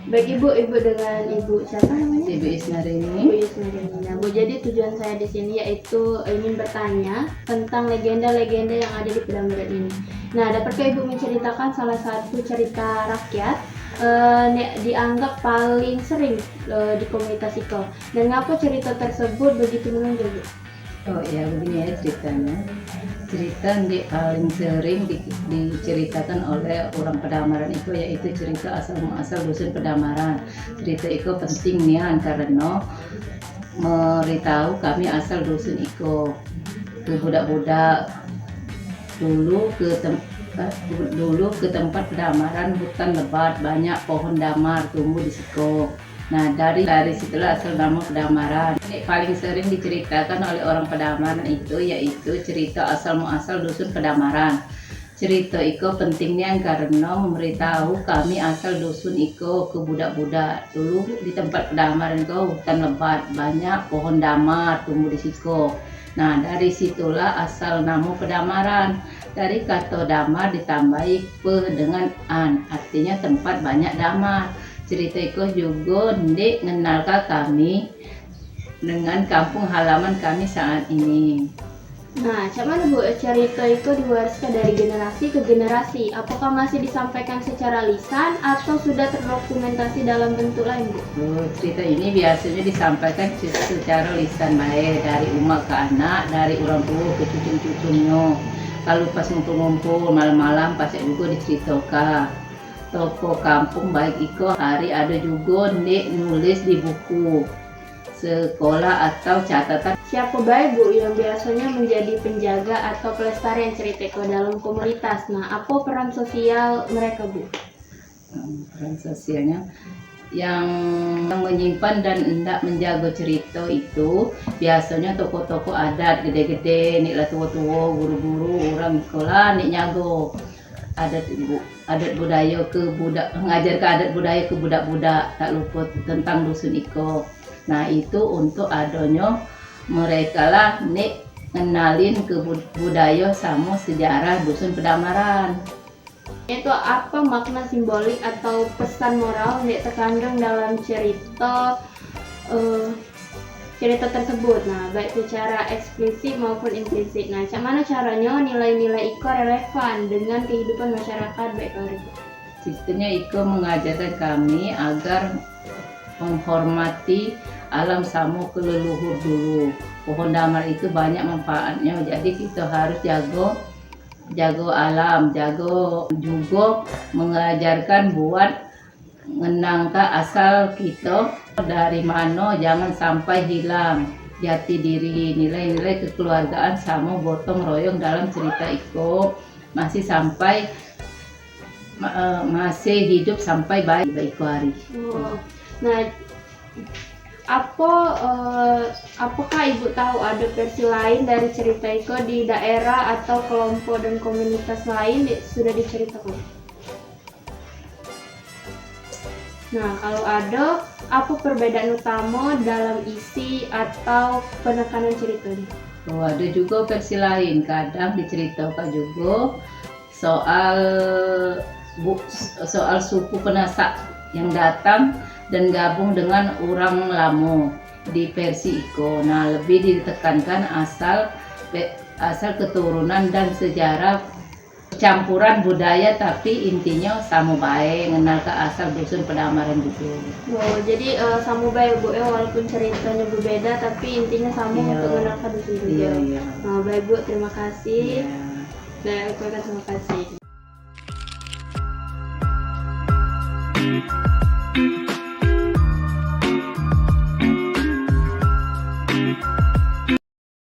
Baik Ibu dengan Ibu siapa namanya? Ibu Isnarini. Ibu Isnarini. Nah, Bu, jadi tujuan saya di sini yaitu ingin bertanya tentang legenda-legenda yang ada di Pedameran ini. Nah, dapatkah Ibu menceritakan salah satu cerita rakyat dianggap paling sering di komunitas Iko? Dan ngapa cerita tersebut begitu menonjol, Bu? Oh ya, begini ya ceritanya. Cerita yang paling sering diceritakan oleh orang Pedamaran itu yaitu cerita asal muasal dusun Pedamaran. Cerita itu penting nian karena memberitahu kami asal dusun Iko ke budak-budak dulu ke tempat Pedamaran hutan lebat, banyak pohon damar tumbuh di situ. Nah, dari situlah asal nama Pedamaran. Ini paling sering diceritakan oleh orang Pedamaran itu yaitu cerita asal muasal dusun Pedamaran. Cerita itu pentingnya karena memberitahu kami asal dusun itu ke budak-budak. Dulu di tempat Pedamaran itu hutan lebat, banyak pohon damar tumbuh di situ. Nah, dari situlah asal nama Pedamaran. Dari kata damar ditambahi pe dengan an, artinya tempat banyak damar. Cerita itu juga mengenalkan kami dengan kampung halaman kami saat ini. Nah, cuman Bu, cerita itu diwariskan dari generasi ke generasi. Apakah masih disampaikan secara lisan atau sudah terdokumentasi dalam bentuk lain, Bu? Cerita ini biasanya disampaikan secara lisan baik dari umat ke anak, dari orang tua ke cucu-cucunya. Kalau pas ngumpul-ngumpul malam-malam pas juga diceritakan. Toko kampung baik Iko hari ada juga nulis di buku sekolah atau catatan. Siapa baik Bu yang biasanya menjadi penjaga atau pelestarian cerita Iko dalam komunitas? Nah, apa peran sosial mereka, Bu? Peran sosialnya yang menyimpan dan hendak menjaga cerita itu biasanya toko-toko adat gede-gede, nih lah tua-tua, guru-guru, orang sekolah nih nyago adat budaya ke budak, mengajarkan adat budaya ke budak-budak, tak luput tentang dusun Iko. Nah, itu untuk adanya mereka lah nih ngenalin ke budaya sama sejarah dusun Pedamaran. Itu apa makna simbolik atau pesan moral yang terkandung dalam cerita tersebut? Nah, baik secara eksplisit maupun implisit. Nah, mana caranya nilai-nilai Iko relevan dengan kehidupan masyarakat baik hari? Sistemnya Iko mengajarkan kami agar menghormati alam sama ke leluhur dulu. Pohon damar itu banyak manfaatnya, jadi kita harus jago alam, jago juga mengajarkan buat menangkap asal kita dari mana, jangan sampai hilang jati diri, nilai-nilai kekeluargaan sama gotong royong dalam cerita Iko masih sampai masih hidup sampai baik Iko hari. Nah, apakah Ibu tahu ada versi lain dari cerita itu di daerah atau kelompok dan komunitas lain sudah diceritakan? Nah, kalau ada, apa perbedaan utama dalam isi atau penekanan ceritanya? Oh, ada juga versi lain, kadang diceritakan juga soal suku penasak yang datang dan gabung dengan orang Lamo di versi Iko. Nah, lebih ditekankan asal keturunan dan sejarah campuran budaya, tapi intinya sama baik mengenal ke asal dusun Pedamaran gitu. Oh, jadi sama baik Bu ya, walaupun ceritanya berbeda tapi intinya sama untuk mengenal ke dusun juga. Iya. Nah, baik Bu, terima kasih. Iya. Dan aku terima kasih.